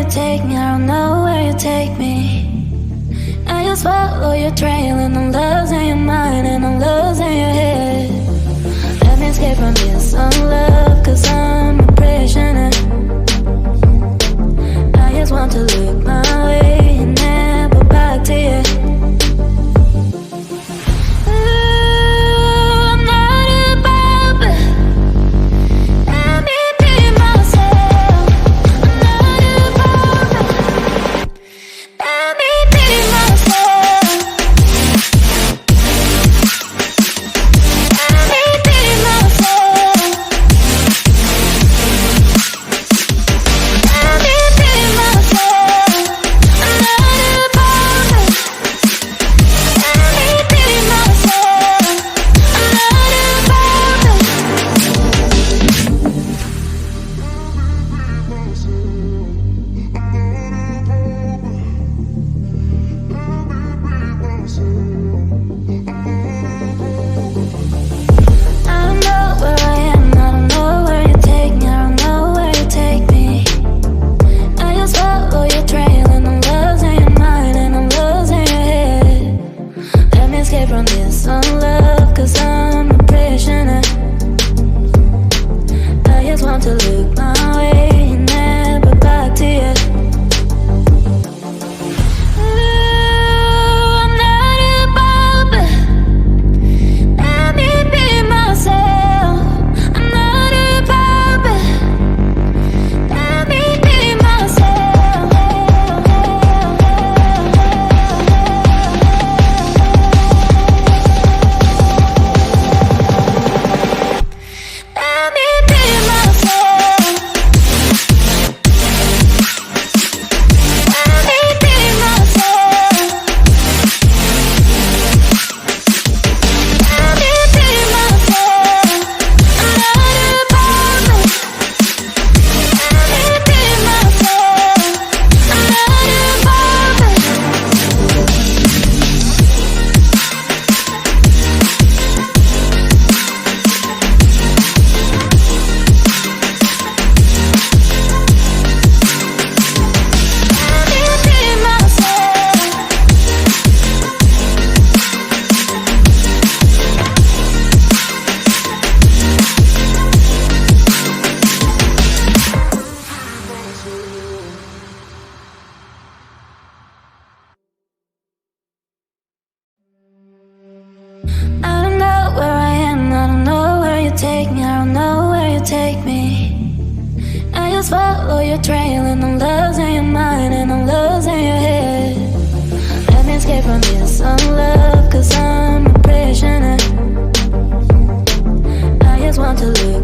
take me, I don't know where you take me. I just follow your trail and I'm losing your mind and I'm losing your head. Let me escape from this love, cause I'm a prisoner. I just want to look my way and never back to you. I don't know where I am, I don't know where you take me, I don't know where you take me. I just follow your trail and I'm losing your mind and I'm losing your head. Let me escape from this love, cause I'm a prisoner. I just want to live